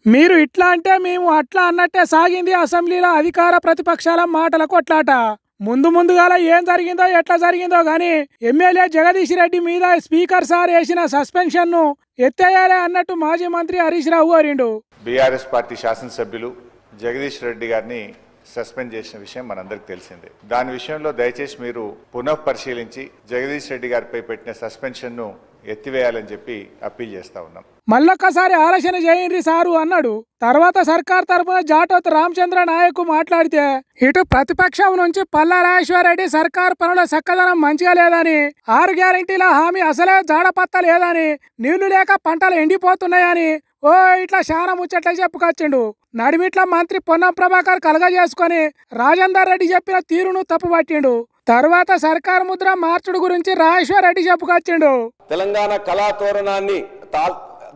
మీరు ఇట్లా అంటే మేము అట్లా అన్నట్టే సాగింది అసెంబ్లీలో అధికార ప్రతిపక్షాల మాటల కొట్లాట. ముందుగాల ఏం జరిగిందో ఎట్లా జరిగిందో గాని ఎమ్మెల్యే జగదీష్ రెడ్డి మీద స్పీకర్ సార్ వేసిన సస్పెన్షన్ ను ఎత్తేయాలి అన్నట్టు మాజీ మంత్రి హరీష్ రావు కోరిండు. బీఆర్ఎస్ పార్టీ శాసనసభ్యులు జగదీష్ రెడ్డి గారిని సస్పెండ్ చేసిన విషయం మనందరికి తెలిసిందే. దాని విషయంలో దయచేసి మీరు పునః పరిశీలించి జగదీష్ రెడ్డి గారిపై పెట్టిన సస్పెన్షన్ ను ఎత్తివేయాలని చెప్పి అప్పీల్ చేస్తా ఉన్నాం. మళ్ళొక్కసారి ఆలోచన చేయండి సారు అన్నాడు. తర్వాత సర్కార్ తరఫున జాటోత్ రామచంద్ర నాయక్ మాట్లాడితే ఇటు ప్రతిపక్షం నుంచి పల్లా రాజేశ్వరరెడ్డి సర్కార్ పనుల చక్కదనం మంచిగా లేదని, 6 గ్యారెంటీల హామీ అసలే జాడపత్త లేదని, నీళ్లు లేక పంటలు ఎండిపోతున్నాయని ఇట్లా శానా ముచ్చట్లే చెప్పుకొచ్చిండు. నడిమిట్ల మంత్రి పొన్నం ప్రభాకర్ కలగజేసుకొని రాజేందర్ రెడ్డి చెప్పిన తీరును తప్పుపట్టిండు. తర్వాత సర్కార్ ముద్ర మార్చుడు గురించి రాజేశ్వర్ రెడ్డి చెప్పుకొచ్చిండు. తెలంగాణ కళాతోరణాన్ని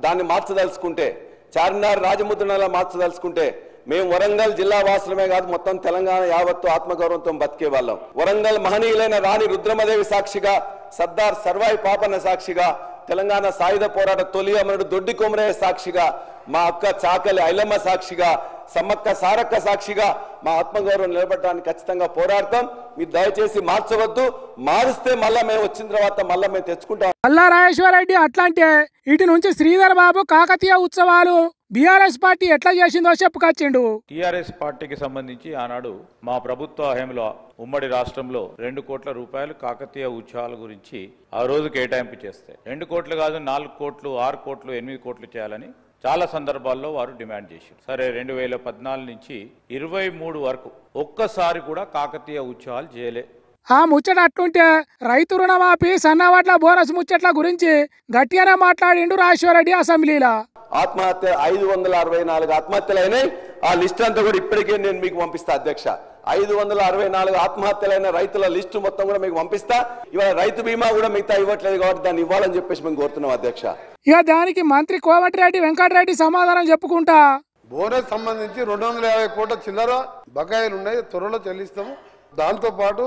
దాన్ని మార్చదలుచుకుంటే, చార్మినార్ రాజముద్రలా మార్చదలుచుకుంటే మేము వరంగల్ జిల్లా వాసులమే కాదు మొత్తం తెలంగాణ యావత్తు ఆత్మగౌరవంతో బతికే వాళ్ళం. వరంగల్ మహనీయులైన రాణి రుద్రమదేవి సాక్షిగా, సర్దార్ సర్వాయి పాపన్న సాక్షిగా, తెలంగాణ సాయుధ పోరాట తొలి అమరుడు దొడ్డి కొమరయ్య సాక్షిగా, మా అక్క చాకలి ఐలమ్మ సాక్షిగా, సమ్మక్క సారక్క సాక్షిగా మా ఆత్మగౌరవం నిలబడడానికి ఖచ్చితంగా పోరాడతాం. మీరు దయచేసి మార్చవద్దు. మారిస్తే మళ్ళా మేము వచ్చిన తర్వాత మళ్ళా మేము తెచ్చుకుంటాం. పల్లా రాజేశ్వర్ రెడ్డి అట్లాంటే ఇటు నుంచి శ్రీధర్ బాబు కాకతీయ ఉత్సవాలు బీఆర్ఎస్ పార్టీ ఎట్లా చేసిందో చెప్పుకొచ్చిండు. టీఆర్ఎస్ పార్టీకి సంబంధించి ఆనాడు మా ప్రభుత్వ హయాంలో ఉమ్మడి రాష్ట్రంలో 2 కోట్ల రూపాయలు కాకతీయ ఉత్సవాల గురించి ఆ రోజు కేటాయింపు చేస్తే 2 కోట్లు కాదు 4 కోట్లు 6 కోట్లు 8 కోట్లు చేయాలని చాలా సందర్భాల్లో వారు డిమాండ్ చేశారు. సరే 2014 నుంచి 23 వరకు ఒక్కసారి కూడా కాకతీయ ఉత్సవాలు చేయలే. ఆ ముచ్చట అట్టుంటే రైతు రుణమాఫీ సన్నవడ్ల బోనస్ ముచ్చట్ల గురించి గట్టిగానే మాట్లాడిండు రాజేశ్వర్ రెడ్డి అసెంబ్లీలో. ఆత్మహత్య 564 ఆత్మహత్యలు అయినాయి. ఆ లిస్ట్ అంతా కూడా ఇప్పటికే నేను మీకు పంపిస్తా అధ్యక్ష. 564 ఆత్మహత్యలైన రైతుల లిస్టు మొత్తం కూడా మీకు పంపిస్తా. ఇవాళ రైతు బీమా కూడా మిగతా ఇవ్వట్లేదు కాబట్టి దాన్ని ఇవ్వాలని చెప్పేసి మేము కోరుతున్నాం అధ్యక్ష. ఇక దానికి మంత్రి కోమటిరెడ్డి వెంకటరెడ్డి సమాధానం చెప్పుకుంటా బోనస్ సంబంధించి 250 కోట్ల చిల్లర బకాయిలు ఉన్నాయి, త్వరలో చెల్లిస్తాము. దాంతో పాటు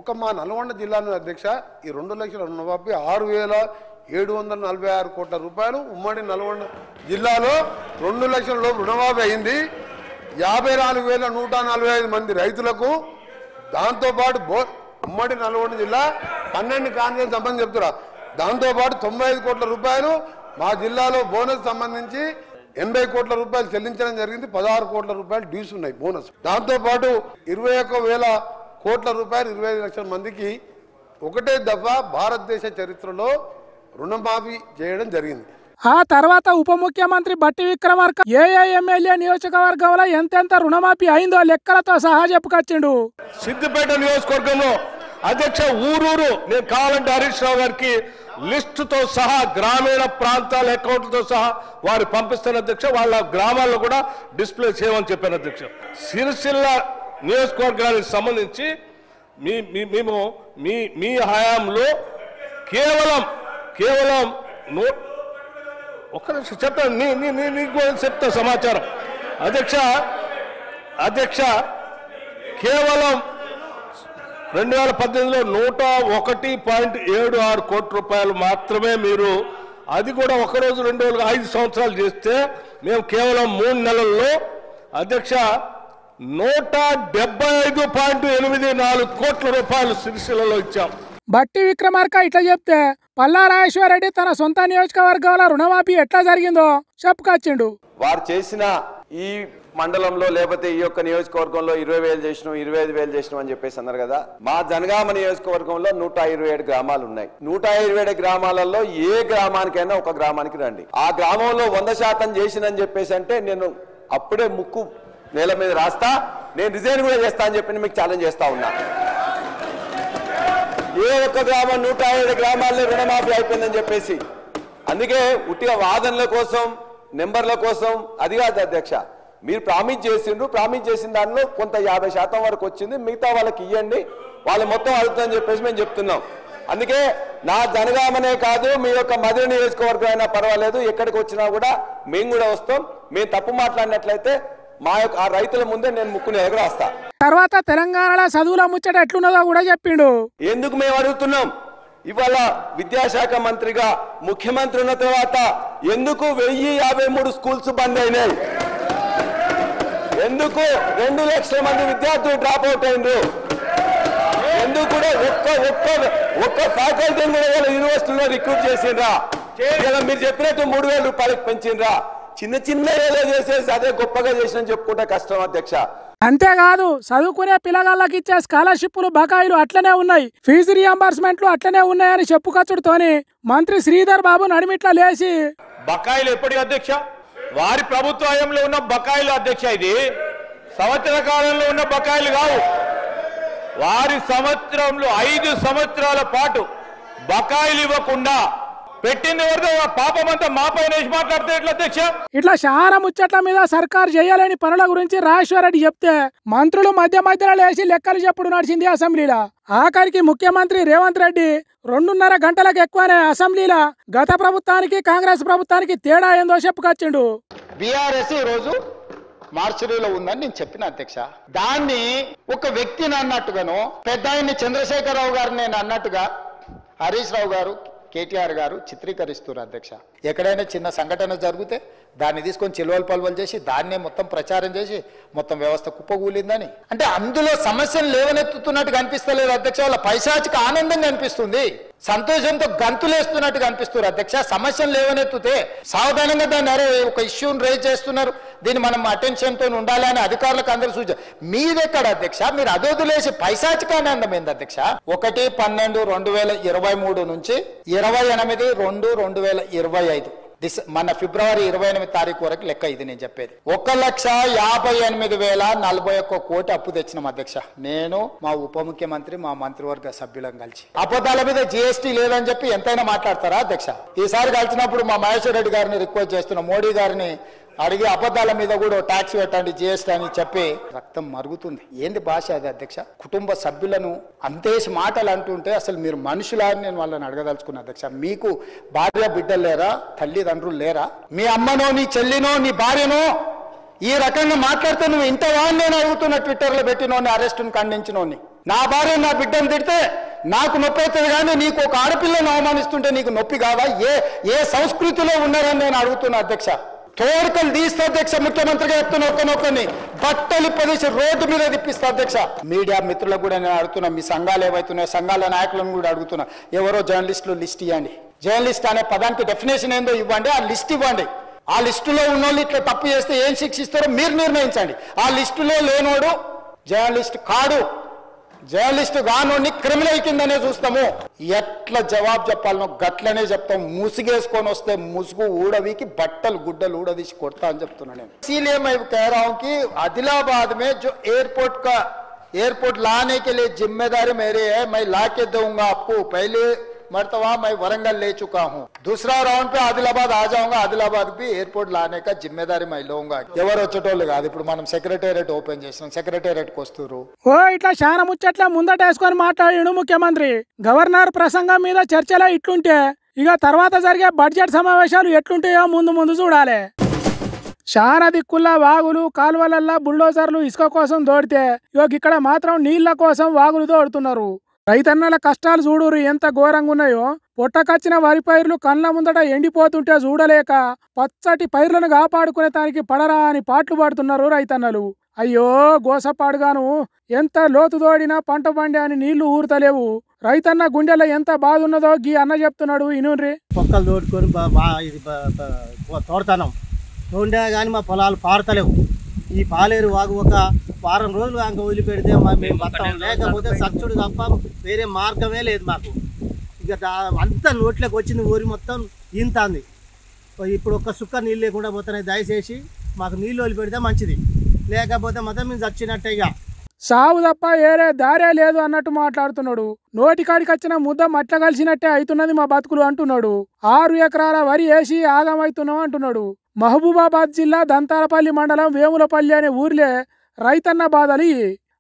ఒక మా నల్గొండ జిల్లాను అధ్యక్ష ఈ 2 లక్షల రుణమాఫీ 6,746 కోట్ల రూపాయలు ఉమ్మడి నల్గొండ జిల్లాలో 2 లక్షల లోపు రుణమాఫీ అయింది. 54,145 మంది రైతులకు. దాంతోపాటు ఉమ్మడి నల్గొండ జిల్లా 12 కాన్వెన్స్ సంబంధించి చెప్తున్నా. దాంతోపాటు 95 కోట్ల రూపాయలు మా జిల్లాలో బోనస్ సంబంధించి 80 కోట్ల రూపాయలు చెల్లించడం జరిగింది. 16 కోట్ల రూపాయలు డ్యూస్ ఉన్నాయి బోనస్. దాంతోపాటు 21,000 కోట్ల రూపాయలు 25 లక్షల మందికి ఒకటే దఫా భారతదేశ చరిత్రలో రుణమాఫీ చేయడం జరిగింది. ఆ తర్వాత ఉప ముఖ్యమంత్రి బట్టి విక్రమార్క ఏ ఎమ్మెల్యే నియోజకవర్గంలో ఎంతెంత రుణమాఫీ అయిందో లెక్కలతో సహా చెప్పుకొచ్చిండు. సిద్దిపేట నియోజకవర్గంలో అధ్యక్ష ఊరూరు నేను కావాలంటే హరీష్ రావు గారికి లిస్టుతో సహా గ్రామీణ ప్రాంతాల అకౌంట్లతో సహా వారు పంపిస్తున్న అధ్యక్ష. వాళ్ళ గ్రామాల్లో కూడా డిస్ప్లే చేయమని చెప్పాను అధ్యక్ష. సిరిసిల్ల నియోజకవర్గానికి సంబంధించి మేము మీ హయాంలో కేవలం ఒక్క నిమిషం చెప్తాను, నీకు చెప్తా సమాచారం అధ్యక్ష. కేవలం 2018లో 101.76 కోట్ల రూపాయలు మాత్రమే మీరు, అది కూడా ఒక రోజు 2 రోజులు 5 సంవత్సరాలు చేస్తే మేము కేవలం 3 నెలల్లో అధ్యక్ష 175.84 కోట్ల రూపాయలు సిరిసిల్లలో ఇచ్చాం. బట్టి విక్రమార్క ఇట్లా చెప్తే పల్లా రాజేశ్వర్ రెడ్డి తన సొంత నియోజకవర్గంలో రుణమాఫీ ఎట్లా జరిగిందో చెప్పుకొచ్చిండు. వారు చేసిన ఈ మండలంలో లేకపోతే ఈ యొక్క నియోజకవర్గంలో 20,000 చేసినాం 25,000 చేసినాం అని చెప్పేసి అన్నారు కదా. మా జనగామ నియోజకవర్గంలో 127 గ్రామాలు ఉన్నాయి. 127 గ్రామాలలో ఏ గ్రామానికైనా ఒక గ్రామానికి రండి. ఆ గ్రామంలో 100% చేసినని చెప్పేసి అంటే నేను అప్పుడే ముక్కు నేల మీద రాస్తా, నేను రిజైన్ కూడా చేస్తా అని చెప్పి మీకు ఛాలెంజ్ చేస్తా ఉన్నా. ఏ ఒక్క గ్రామం 107 గ్రామాల్లో రుణమాఫీ అయిపోయిందని చెప్పేసి. అందుకే ఉట్టిగా వాదనల కోసం నెంబర్ల కోసం అది కాదు అధ్యక్ష. మీరు ప్రామిస్ చేసిన దానిలో కొంత 50% వరకు వచ్చింది, మిగతా వాళ్ళకి ఇవ్వండి, వాళ్ళు మొత్తం అడుగుతుందని చెప్పేసి మేము చెప్తున్నాం. అందుకే నా జనగామనే కాదు మీ యొక్క మధుర నియోజకవర్గం అయినా పర్వాలేదు, ఎక్కడికి వచ్చినా కూడా మేము కూడా వస్తాం. మేము తప్పు మాట్లాడినట్లయితే మా యొక్క ఆ రైతుల ముందే నేను ముక్కుని ఎగరేస్తా. తర్వాత తెలంగాణలో చదువుల ముచ్చట ఎట్లున్నదో కూడా చెప్పిండు. ఎందుకు మేము అడుగుతున్నాం, ఇవాళ విద్యాశాఖ మంత్రిగా ముఖ్యమంత్రి ఉన్న తర్వాత ఎందుకు 1053 స్కూల్స్ బంద్ అయినాయి? ఎందుకు 2 లక్షల మంది విద్యార్థులు డ్రాప్ అవుట్ అయినరు? ఎందుకు కూడా ఒక్క ఫ్యాకల్టీని కూడా యూనివర్సిటీలో రిక్రూట్ చేసిండ్రా? ఇలా మీరు చెప్పినట్టు 3000 రూపాయలకు పెంచిండ్రా? చిన్న ఏదో చేసేసి అదే గొప్పగా చేసిన చెప్పుకుంటే కష్టం అధ్యక్ష. అంతేకాదు చదువుకునే పిల్లగాళ్ళకి ఇచ్చే స్కాలర్షిప్లు బకాయిలు అట్లనే ఉన్నాయి, ఫీజు రియంబర్స్మెంట్లు అట్లనే ఉన్నాయని చెప్పుకొచ్చుడుతోని మంత్రి శ్రీధర్ బాబు నడిమిట్లా లేచి బకాయిలు ఎప్పటి అధ్యక్ష? వారి ప్రభుత్వ హయాంలో ఉన్న బకాయిలు అధ్యక్ష. ఇది సంవత్సర కాలంలో ఉన్న బకాయిలు కావు. వారి సంవత్సరంలో 5 సంవత్సరాల పాటు బకాయిలు ఇవ్వకుండా పెట్టింది ఎవరిదో పాపమంతా మా పైన మాట్లాడితే ఎట్లా అధ్యక్ష? ఇట్లా చాలా ముచ్చట్ల మీద సర్కారు చేయలేని పనుల గురించి రాజేశ్వరరెడ్డి చెప్తే మంత్రులు మధ్యలో లేచి లెక్కలు చెప్పుడు నడిచింది అసెంబ్లీలో. ఆఖరికి ముఖ్యమంత్రి రేవంత్ రెడ్డి 2.5 గంటలకు ఎక్కువనే అసెంబ్లీలో గత ప్రభుత్వానికి కాంగ్రెస్ ప్రభుత్వానికి తేడా ఏందో చెప్పుకొచ్చిండు. బీఆర్ఎస్ ఈ రోజు మార్చిలో ఉందని నేను చెప్పిన అధ్యక్ష. దాన్ని ఒక వ్యక్తిని అన్నట్టుగాను, పెద్ద ఆయన్ని చంద్రశేఖరరావు గారిని నేను అన్నట్టుగా హరీష్ రావు గారు, కేటీఆర్ గారు చిత్రీకరిస్తున్నారు అధ్యక్ష. ఎక్కడైనా చిన్న సంఘటన జరిగితే దాన్ని తీసుకొని చిలువలు పలువలు చేసి దాన్నే మొత్తం ప్రచారం చేసి మొత్తం వ్యవస్థ కుప్పకూలిందని అంటే అందులో సమస్యలు లేవనెత్తుతున్నట్టుగా అనిపిస్తలేదు అధ్యక్ష. వాళ్ళ పైశాచిక ఆనందంగా అనిపిస్తుంది, సంతోషంతో గంతులేస్తున్నట్టుగా అనిపిస్తున్నారు అధ్యక్ష. సమస్యలు లేవనెత్తుతే సావధానంగా దాన్ని అరే ఒక ఇష్యూని రైజ్ చేస్తున్నారు, దీన్ని మనం అటెన్షన్తో ఉండాలి అని అధికారులకు అందరూ సూచన. మీదెక్కడ అధ్యక్ష? మీరు అదొదిలేసి పైశాచిక ఆనందం ఏంది అధ్యక్ష? 1/12/2023 నుంచి 28/2/2025 మన ఫిబ్రవరి 28 తారీఖు వరకు లెక్క ఇది నేను చెప్పేది. 1,58,041 కోటి అప్పు తెచ్చినాం అధ్యక్ష. నేను మా ఉప ముఖ్యమంత్రి మా మంత్రివర్గ సభ్యులం కలిసి. అబద్ధాల మీద జీఎస్టీ లేదని చెప్పి ఎంతైనా మాట్లాడతారా అధ్యక్ష? ఈసారి కలిసినప్పుడు మా మహేశ్వర్ రెడ్డి గారిని రిక్వెస్ట్ చేస్తున్నాం, మోడీ గారిని అడిగి అబద్ధాల మీద కూడా ట్యాక్స్ పెట్టండి జీఎస్టీ అని చెప్పి రక్తం మరుగుతుంది. ఏంది భాష అది అధ్యక్ష? కుటుంబ సభ్యులను అంతేసి మాటలు అంటుంటే అసలు మీరు మనుషులా అని నేను వాళ్ళని అడగదలుచుకున్నా అధ్యక్ష. మీకు భార్య బిడ్డలు లేరా? తల్లిదండ్రులు లేరా? మీ అమ్మనో నీ చెల్లినో నీ భార్యనో ఈ రకంగా మాట్లాడితే నువ్వు ఇంతవా అని నేను అడుగుతున్నా. ట్విట్టర్లో పెట్టినోని అరెస్టును ఖండించినోని, నా భార్య నా బిడ్డను తిడితే నాకు నొప్పి అవుతుంది కానీ నీకు ఒక ఆడపిల్లను అవమానిస్తుంటే నీకు నొప్పి కాదా? ఏ సంస్కృతిలో ఉన్నారని నేను అడుగుతున్నా అధ్యక్ష. తోడుకలు తీస్తే అధ్యక్ష, ముఖ్యమంత్రిగా చెప్తున్నా ఒక్కనొక్కని బట్టలు పదేసి రోడ్డు మీద తిప్పిస్తా అధ్యక్ష. మీడియా మిత్రులకు కూడా నేను అడుగుతున్నా, మీ సంఘాలు ఏవైతున్నాయో సంఘాల నాయకులను కూడా అడుగుతున్నా, ఎవరో జర్నలిస్టులు లిస్ట్ ఇవ్వండి. జర్నలిస్ట్ అనే పదానికి డెఫినేషన్ ఏందో ఇవ్వండి, ఆ లిస్ట్ ఇవ్వండి. ఆ లిస్టులో ఉన్నోళ్ళు ఇట్లా తప్పు చేస్తే ఏం శిక్షిస్తారో మీరు నిర్ణయించండి. ఆ లిస్టులో లేనోడు జర్నలిస్ట్ కాడు, జర్నలిస్టు గానోని క్రిమినల్ కిందనే చూస్తాము. ఎట్లా జవాబు చెప్పాలనో గట్లనే చెప్తాం. ముసుగేసుకొని వస్తే ముసుగు ఊడవికి బట్టలు గుడ్డలు ఊడదీసి కొడతా అని చెప్తున్నా నేను. इसीलिए मैं कह रहा हूं कि आदिलाबाद में जो एयरपोर्ट लाने के लिए जिम्मेदारी मेरी है, मैं ला के दूंगा आपको. पहले मरतबा मैं वरंगल ले चुका हूँ, दूसरा राउंड पे आदिलाबाद आ जाऊंगा. आदिलाबाद भी एयरपोर्ट लाने का जिम्मेदारी मैं लूंगा. ఎవరు వచ్చేటోళ్ళు కాదు. ఇప్పుడు మనం సెక్రటేరియట్ ఓపెన్ చేసినాం, సెక్రటేరియట్కి వస్తున్నారు. ఓ ఇట్లా చాలా ముచ్చట్ల ముందటేసుకొని మాట్లాడాడు ముఖ్యమంత్రి. గవర్నర్ ప్రసంగం మీద చర్చలో ఇట్లుంటే ఇక తర్వాత జరిగే బడ్జెట్ సమావేశాలు ఎట్లుంటాయో ముందు చూడాలి. చాలా దిక్కుల్లా వాగులు కాలువలల్లా బుల్డోజర్లు ఇసుక కోసం దోడితే ఇక్కడ మాత్రం నీళ్ల కోసం వాగులు దోడుతున్నారు. రైతన్నల కష్టాలు చూడురు ఎంత ఘోరంగా ఉన్నాయో. పొట్టకచ్చిన వరి పైర్లు కళ్ళ ముందట ఎండిపోతుంటే చూడలేక పచ్చటి పైర్లను కాపాడుకునే దానికి పడరా అని పాటలు పాడుతున్నారు రైతన్నలు. అయ్యో గోసపాడుగాను, ఎంత లోతు తోడినా పంట పండి అని నీళ్లు ఊరుతలేవు. రైతన్న గుండెలో ఎంత బాధ ఉన్నదో గీ అన్న చెప్తున్నాడు. ఇనుండ్రి. పొక్కలు తోడుకొని తోడతాం తోండే కానీ మా పొలాలు పారతలేవు. ఈ పాలేరు వాగు ఒక వారం రోజులు అంక వదిలిపెడితే మేము బతాం, లేకపోతే సచ్చుడు తప్ప వేరే మార్గమే లేదు మాకు. ఇక అంతా నోట్లోకి వచ్చింది, ఊరి మొత్తం ఈంతాంది. ఇప్పుడు ఒక్క సుక్క నీళ్ళు లేకుండా పోతున్నాయి. దయచేసి మాకు నీళ్ళు వదిలిపెడితే మంచిది, లేకపోతే మొత్తం మేము చచ్చినట్టే. ఇక సావు తప్ప ఏరే దారే లేదు అన్నట్టు మాట్లాడుతున్నాడు. నోటికాడికి వచ్చిన ముద్ద మట్ల కలిసినట్టే అవుతున్నది మా బతుకులు అంటున్నాడు. 6 ఎకరాల వరి వేసి ఆగమవుతున్నాం అంటున్నాడు. మహబూబాబాద్ జిల్లా దంతాలపల్లి మండలం వేములపల్లి అనే ఊర్లే రైతన్న బాధలు.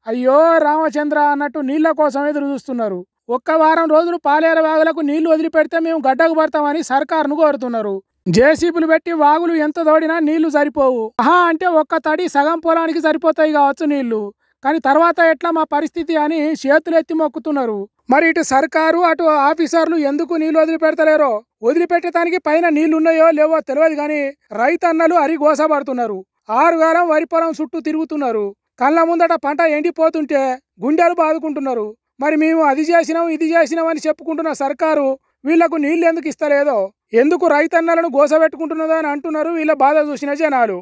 అయ్యో రామచంద్ర అన్నట్టు నీళ్ల కోసం ఎదురు చూస్తున్నారు. ఒక్క వారం రోజులు పాలేరు వాగులకు నీళ్లు వదిలిపెడితే మేము గడ్డకు పడతామని సర్కారును కోరుతున్నారు. జేసీబీలు పెట్టి వాగులు ఎంత తోడినా నీళ్లు సరిపోవు. అంటే ఒక్క తడి సగం పొలానికి సరిపోతాయి కావచ్చు నీళ్లు, కానీ తర్వాత ఎట్లా మా పరిస్థితి అని చేతులు ఎత్తి మొక్కుతున్నారు. మరి ఇటు సర్కారు అటు ఆఫీసర్లు ఎందుకు నీళ్లు వదిలిపెడతలేరో, వదిలిపెట్టడానికి పైన నీళ్లున్నాయో లేవో తెలియదు కానీ రైతన్నలు అరిగోసపడుతున్నారు. 6 కాలం వరి పొలం చుట్టూ తిరుగుతున్నారు. కళ్ళ ముందట పంట ఎండిపోతుంటే గుండెలు బాదుకుంటున్నారు. మరి మేము అది చేసినాం ఇది చేసినాం అని చెప్పుకుంటున్న సర్కారు వీళ్లకు నీళ్లు ఎందుకు ఇస్తలేదో, ఎందుకు రైతన్నలను గోసపెట్టుకుంటున్నదో అని అంటున్నారు వీళ్ళ బాధ చూసిన జనాలు.